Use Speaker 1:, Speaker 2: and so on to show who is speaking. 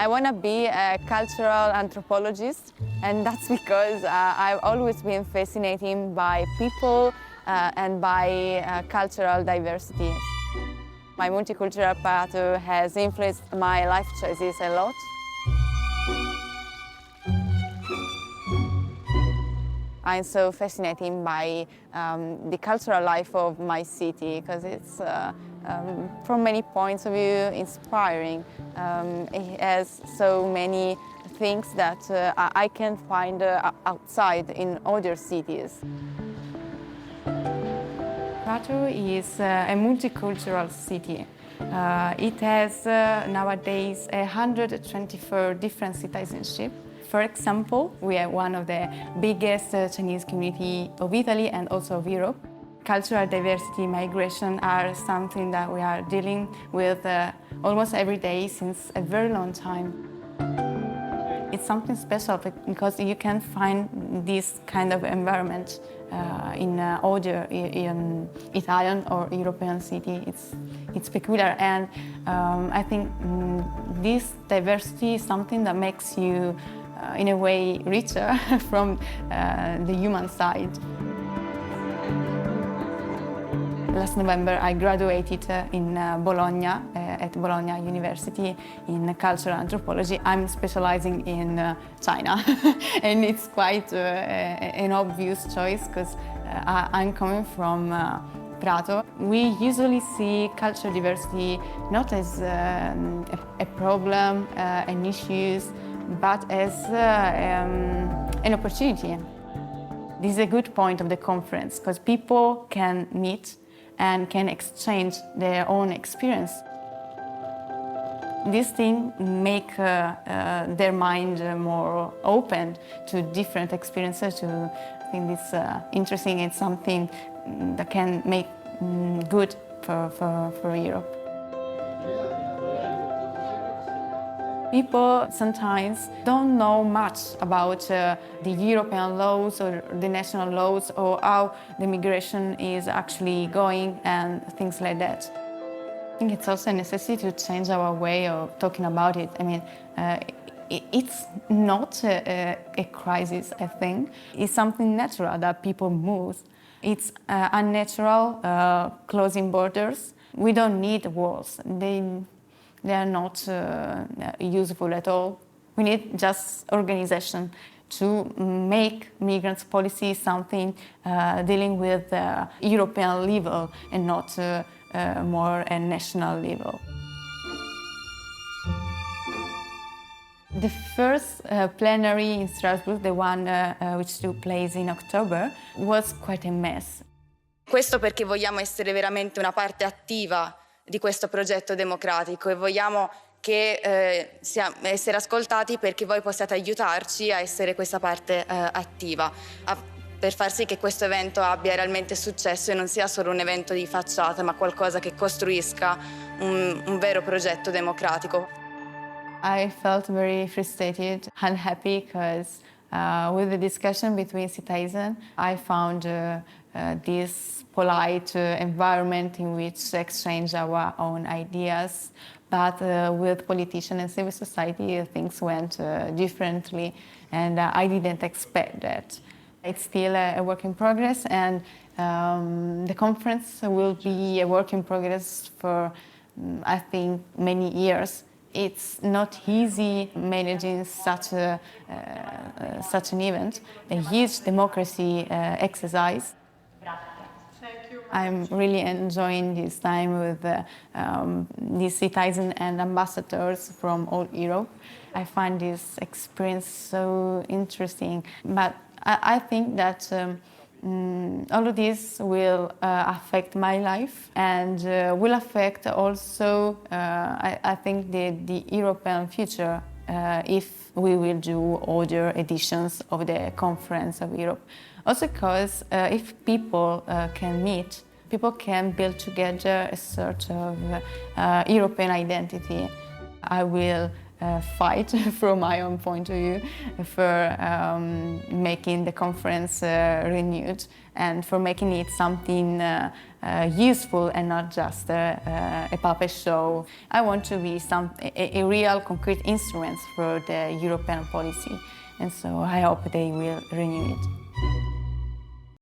Speaker 1: I want to be a cultural anthropologist, and that's because I've always been fascinated by people and by cultural diversity. My multicultural Prato has influenced my life choices a lot. I'm so fascinated by the cultural life of my city because it's, from many points of view, inspiring. It has so many things that I can't find outside in other cities. Prato is a multicultural city. It has nowadays 124 different citizenships. For example, we are one of the biggest Chinese community of Italy and also of Europe. Cultural diversity, migration are something that we are dealing with almost every day since a very long time. It's something special because you can find this kind of environment in other Italian or European city. It's peculiar, and I think this diversity is something that makes you in a way richer from the human side. Last November I graduated in Bologna, at Bologna University in cultural anthropology. I'm specializing in China and it's quite an obvious choice because I'm coming from Prato. We usually see cultural diversity not as a problem, an issue, but as an opportunity. This is a good point of the conference because people can meet and can exchange their own experience. This thing make their mind more open to different experiences. I think it's interesting. It's something that can make good for Europe. People sometimes don't know much about the European laws or the national laws or how the migration is actually going and things like that. I think it's also a necessity to change our way of talking about it. I mean, it's not a crisis, I think. It's something natural that people move. It's unnatural, closing borders. We don't need walls. They are not useful at all. We need just organization to make migrants policy something dealing with European level and not more a national level. The first plenary in Strasbourg, the one which took place in October, was quite a mess.
Speaker 2: Questo perché vogliamo essere veramente una parte attiva di questo progetto democratico e vogliamo essere ascoltati perché voi possiate aiutarci a essere questa parte attiva, per far sì che questo evento abbia realmente successo e non sia solo un evento di facciata, ma qualcosa che costruisca un vero progetto democratico.
Speaker 1: I felt very frustrated, unhappy, because with the discussion between citizens, I found this polite environment in which to exchange our own ideas. But with politicians and civil society, things went differently, and I didn't expect that. It's still a work in progress, and the conference will be a work in progress for, I think, many years. It's not easy managing such an event, a huge democracy exercise. I'm really enjoying this time with these citizens and ambassadors from all Europe. I find this experience so interesting, but I think that all of this will affect my life and will affect also, I think, the European future if we will do other editions of the Conference of Europe. Also because if people can meet, people can build together a sort of European identity. I will fight, from my own point of view, for making the conference renewed and for making it something useful and not just a puppet show. I want to be a real concrete instrument for the European policy, and so I hope they will renew it.